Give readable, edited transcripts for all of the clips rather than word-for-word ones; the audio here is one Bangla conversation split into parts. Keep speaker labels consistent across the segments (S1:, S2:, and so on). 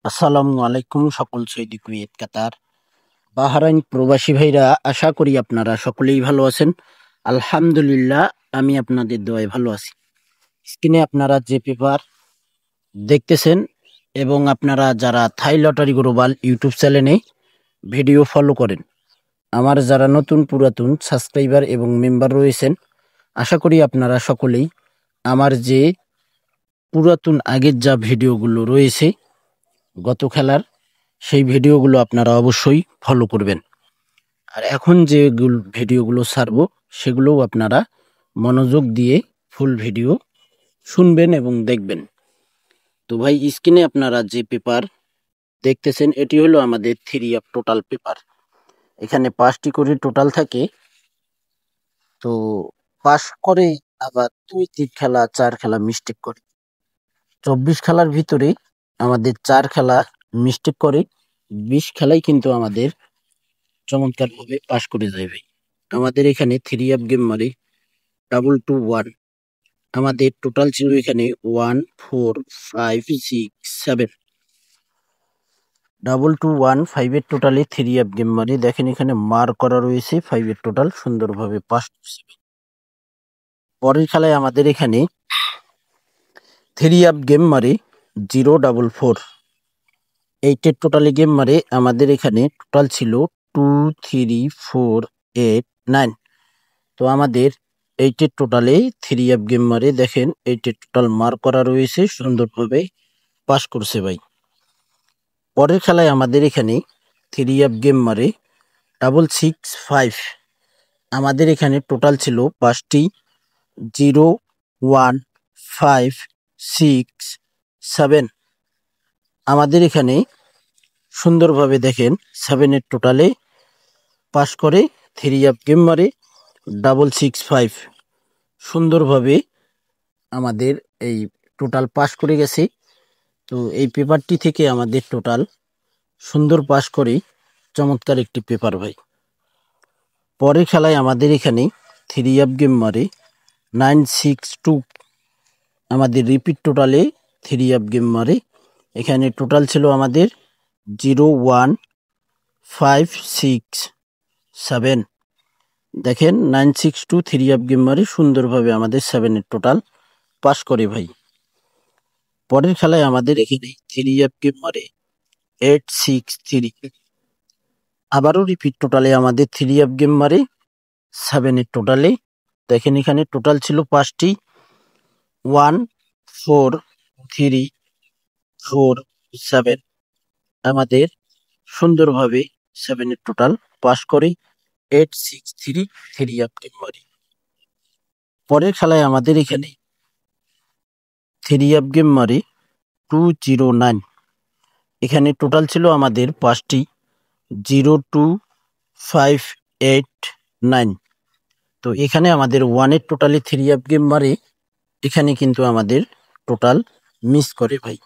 S1: আসসালামু আলাইকুম সকল সৌদি কুয়েত কাতার বাহরাইন প্রবাসী ভাইরা, আশা করি আপনারা সকলেই ভালো আছেন। আলহামদুলিল্লাহ, আমি আপনাদের দোয়ায় ভালো আছি। স্ক্রিনে আপনারা যে পেপার দেখতেছেন এবং আপনারা যারা থাই লটারি গ্লোবাল ইউটিউব চ্যানেলে ভিডিও ফলো করেন, আমার যারা নতুন পুরাতন সাবস্ক্রাইবার এবং মেম্বার রয়েছেন, আশা করি আপনারা সকলেই আমার যে পুরাতন আগের যা ভিডিওগুলো রয়েছে গত খেলার, সেই ভিডিওগুলো আপনারা অবশ্যই ফলো করবেন। আর এখন যে ভিডিওগুলো ছাড়বো সেগুলোও আপনারা মনোযোগ দিয়ে ফুল ভিডিও শুনবেন এবং দেখবেন। তো ভাই, স্ক্রিনে আপনারা যে পেপার দেখতেছেন এটি হলো আমাদের 3 টোটাল পেপার। এখানে 5টি করে টোটাল থাকে। তো পাস করে আবার 2-3 খেলা 4 খেলা মিস্টেক করে, 24 খেলার ভিতরে আমাদের 4 খেলা মিস্টেক করে, 20 খেলাই কিন্তু আমাদের চমৎকার ভাবে পাস করে যায় ভাই। আমাদের এখানে 3 গেম মারি 2-2-1। আমাদের টোটাল ছিল এখানে 1 4 5 6 7। 2-2-1 5 এর টোটালে 3 গেম মারি, দেখেন এখানে মার করা রয়েছে 5 এর টোটাল, সুন্দরভাবে পাস করছে। পরের খেলায় আমাদের এখানে 3 গেম মারি 0-4-4। 8 এর টোটালে গেম মারে আমাদের এখানে টোটাল ছিল 2 3 4 8 9। তো আমাদের 8 এর টোটালে 3 গেম মারে, দেখেন 8 এর টোটাল মার করা রয়েছে, সুন্দরভাবে পাস করছে ভাই। পরের খেলায় আমাদের এখানে 3 গেম মারে 665। আমাদের এখানে টোটাল ছিল 5টি 0 1 5 6 7। আমাদের এখানে সুন্দরভাবে দেখেন 7 এর টোটালে পাস করে 3 গেম মারে 665। সুন্দরভাবে আমাদের এই টোটাল পাস করে গেছে। তো এই পেপারটি থেকে আমাদের টোটাল সুন্দর পাস করে চমৎকার একটি পেপার ভাই। পরের খেলায় আমাদের এখানে 3 গেম মারে 962। আমাদের রিপিট টোটালে 3 গেম মারে, এখানে টোটাল ছিল আমাদের 0 1 5 6 7। দেখেন 962 3 গেম মারে সুন্দরভাবে আমাদের 7 এর টোটাল পাস করে ভাই। পরের খেলায় আমাদের এখানে 3 গেম মারে 863। আবারও রিপিট টোটালে আমাদের 3 গেম মারে 7 এর টোটালে, দেখেন এখানে টোটাল ছিল 5টি 1 4 3 4 7। আমাদের সুন্দরভাবে 7 এর টোটাল পাস করে 863 3 গেম মারে। পরের খেলায় আমাদের এখানে 3 গেম মারে 209। এখানে টোটাল ছিল আমাদের 5টি 0 2 5 8 9। তো এখানে আমাদের 1 এর টোটালি 3 গেম মারে, এখানে কিন্তু আমাদের টোটাল মিস করে ভাই।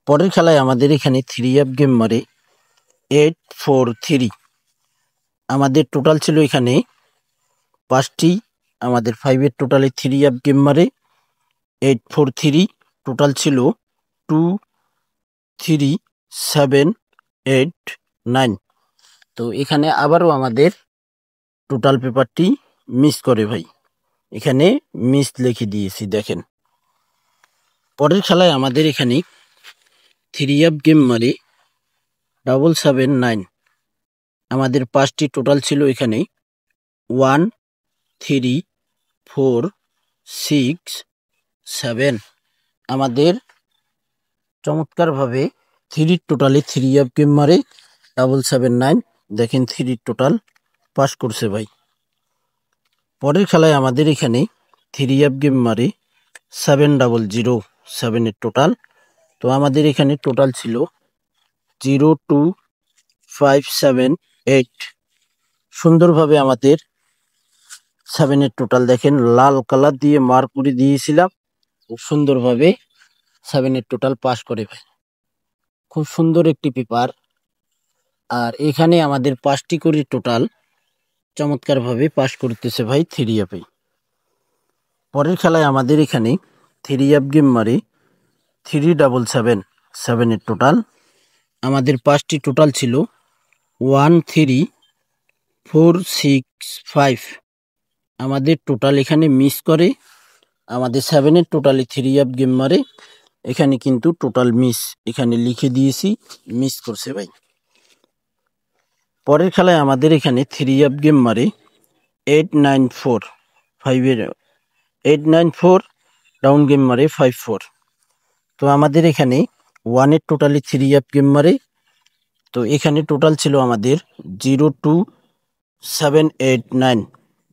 S1: পরের খেলায় আমাদের এখানে 3 গেম মারে 843। আমাদের টোটাল ছিল এখানে 5টি, আমাদের 5 এর টোটালে 3 গেম মারে 843। টোটাল ছিল 2 3 7 8 9। তো এখানে আবারও আমাদের টোটাল পেপারটি মিস করে ভাই, এখানে মিস লিখে দিয়েছি দেখেন। পরের খেলায় আমাদের এখানে 3 গেম মারে 779। আমাদের 5টি টোটাল ছিল এখানে 1 3 4 6 7। আমাদের চমৎকারভাবে 3 টোটালে 3 গেম মারে 779, দেখেন 3 টোটাল পাস করছে ভাই। পরের খেলায় আমাদের এখানে 3 গেম মারে 700 7 এর টোটাল। তো আমাদের এখানে টোটাল ছিল 0 2 5 7 8। সুন্দরভাবে আমাদের 7 এর টোটাল দেখেন লাল কালার দিয়ে মার্ক করে দিয়েছিলাম, খুব সুন্দরভাবে 7 এর টোটাল পাস করে ভাই। খুব সুন্দর একটি পেপার। আর এখানে আমাদের 5টি করে টোটাল চমৎকারভাবে পাস করতেছে ভাই 3 পরের খেলায় আমাদের এখানে 3 গেম মারে 377। 7-এর টোটাল। আমাদের 5টি টোটাল ছিল 1 3 4 6 5। আমাদের টোটাল এখানে মিস করে, আমাদের 7-এর টোটালে 3 আপ গেম মারে, এখানে কিন্তু টোটাল মিস, এখানে লিখে দিয়েছি মিস করছে ভাই। পরের খেলায় আমাদের এখানে 3 আপ গেম মারে 8 9 4 5-এর 8 9 4, ডাউন গেম মারে 5 4। তো আমাদের এখানে 1-এর টোটালি 3 আপ গেম মারে, তো এখানে টোটাল ছিল আমাদের 0 2 7 8 9।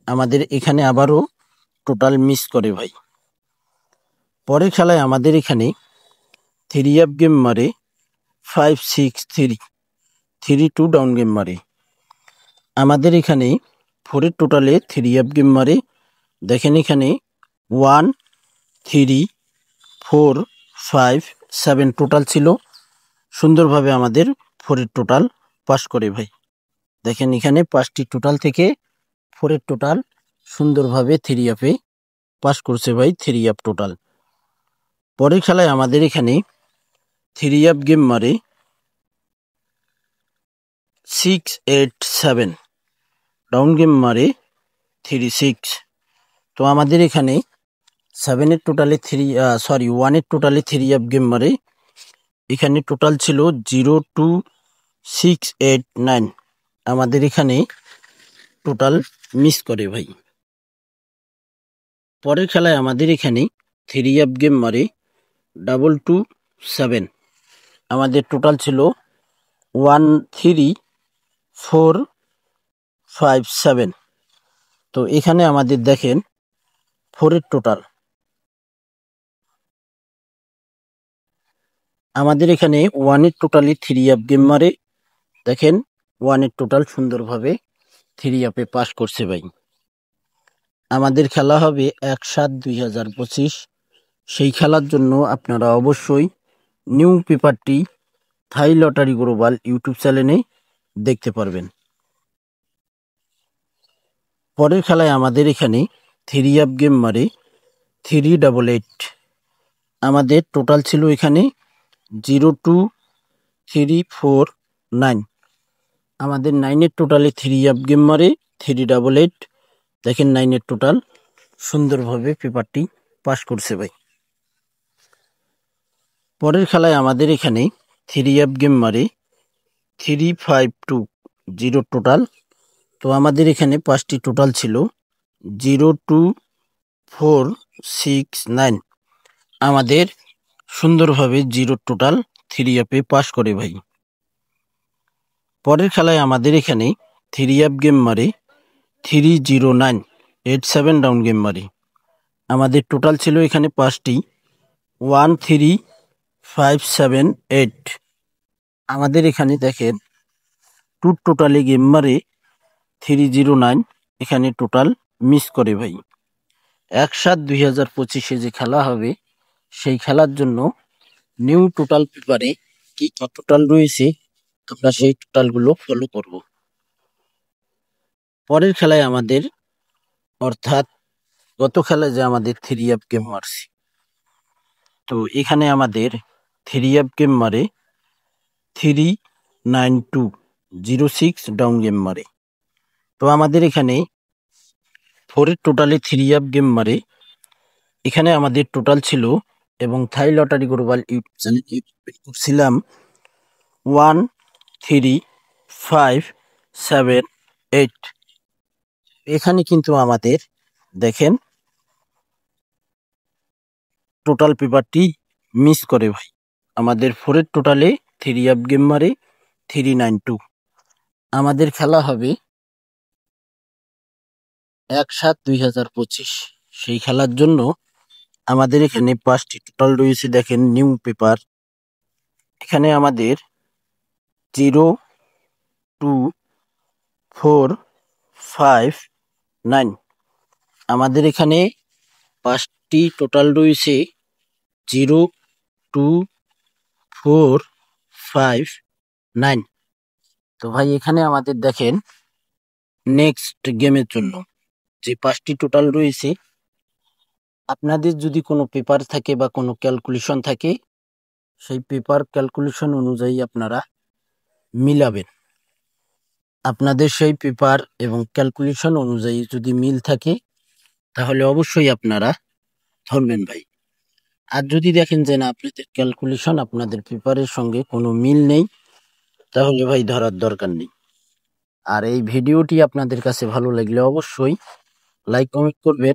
S1: আমাদের এখানে আবারও টোটাল মিস করে ভাই। পরের খেলায় আমাদের এখানে 3 আপ গেম মারে 5 6 3 3 2, ডাউন গেম মারে। আমাদের এখানে 4-এর টোটালে 3 আপ গেম মারে, দেখেন এখানে 1 3 4 5 7 টোটাল ছিল, সুন্দরভাবে আমাদের 4-এর টোটাল পাস করে ভাই। দেখেন এখানে 5টি টোটাল থেকে 4-এর টোটাল সুন্দরভাবে 3 আপে পাস করছে ভাই, 3 আপ টোটাল। পরের খেলায় আমাদের এখানে 3 আপ গেম মারে 6 8 7, ডাউন গেম মারে 3 6। তো আমাদের এখানে 7-এর টোটালে 1-এর টোটালে 3 আপ গেম মারে, এখানে টোটাল ছিল 0 2 6 8 9। আমাদের এখানে টোটাল মিস করে ভাই। পরের খেলায় আমাদের এখানে 3 আপ গেম মারে 2 2 7। আমাদের টোটাল ছিল 1 3 4 5 7। তো এখানে আমাদের দেখেন 4-এর টোটাল, আমাদের এখানে 1-এর টোটালি 3 আপ গেম মারে, দেখেন 1-এর টোটাল সুন্দরভাবে 3 আপে পাস করছে ভাই। আমাদের খেলা হবে 1/7/2025। সেই খেলার জন্য আপনারা অবশ্যই নিউ পেপারটি থাই লটারি গ্লোবাল ইউটিউব চ্যানেলে দেখতে পারবেন। পরের খেলায় আমাদের এখানে 3 আপ গেম মারে 3 8 8। আমাদের টোটাল ছিল এখানে 0 2 3 4 9। আমাদের 9-এর টোটালে 3 আপ গেম মারে 3 8 8। দেখেন 9-এর টোটাল সুন্দরভাবে পেপারটি পাস করছে ভাই। পরের খেলায় আমাদের এখানে 3 আপ গেম মারে 3 5 2 0 টোটাল। তো আমাদের এখানে 5টি টোটাল ছিল 0 2 4 6 9। আমাদের সুন্দরভাবে 0 টোটাল 3 আপে পাস করে ভাই। পরের খেলায় আমাদের এখানে 3 আপ গেম মারে 3 0 9 8 7, ডাউন গেম মারে। আমাদের টোটাল ছিল এখানে 5টি 1 3 5 7 8। আমাদের এখানে দেখেন 2 টোটালি গেম মারে 3 0 9। এখানে টোটাল মিস করে ভাই। 1/7/2025 যে খেলা হবে, সেই খেলার জন্য নিউ টোটাল পেপারে কি টোটাল রয়েছে আমরা সেই টোটালগুলো ফলো করব। পরের খেলায় আমাদের, অর্থাৎ গত খেলায় যে আমাদের 3 আপ গেম মারছি, তো এখানে আমাদের 3 আপ গেম মারে 3 9 2 0 6, ডাউন গেম মারে। তো আমাদের এখানে 4-এর টোটালে 3 আপ গেম মারে, এখানে আমাদের টোটাল ছিল, এবং থাই লটারি গ্লোবাল ইউটিউব চ্যানেল করছিলাম 1 3 5 7 8। এখানে কিন্তু আমাদের দেখেন টোটাল পেপারটি মিস করে ভাই। আমাদের 4-এর টোটালে 3 আপ গেম মারে 3 9 2। আমাদের খেলা হবে 1/7/2025। সেই খেলার জন্য আমাদের এখানে 5টি টোটাল রয়েছে, দেখেন নিউ পেপার। এখানে আমাদের 0 2 4 5 9। আমাদের এখানে 5টি টোটাল রয়েছে 0 2 4 5 9। তো ভাই এখানে আমাদের দেখেন নেক্সট গেমের জন্য যে 5টি টোটাল রয়েছে, আপনাদের যদি কোনো পেপার থাকে বা কোনো ক্যালকুলেশন থাকে সেই পেপার ক্যালকুলেশন অনুযায়ী আপনারা মিলাবেন। আপনাদের সেই পেপার এবং ক্যালকুলেশন অনুযায়ী যদি মিল থাকে তাহলে অবশ্যই আপনারা ধরবেন ভাই। আর যদি দেখেন যে না আপনাদের ক্যালকুলেশন আপনাদের পেপারের সঙ্গে কোনো মিল নেই, তাহলে ভাই ধরার দরকার নেই। আর এই ভিডিওটি আপনাদের কাছে ভালো লাগলে অবশ্যই লাইক কমেন্ট করবেন।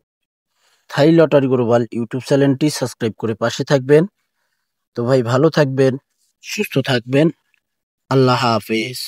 S1: থাই লটারি গ্লোবাল ইউটিউব চ্যানেলটি সাবস্ক্রাইব করে পাশে থাকবেন। তো ভাই ভালো থাকবেন, সুস্থ থাকবেন। আল্লাহ হাফেজ।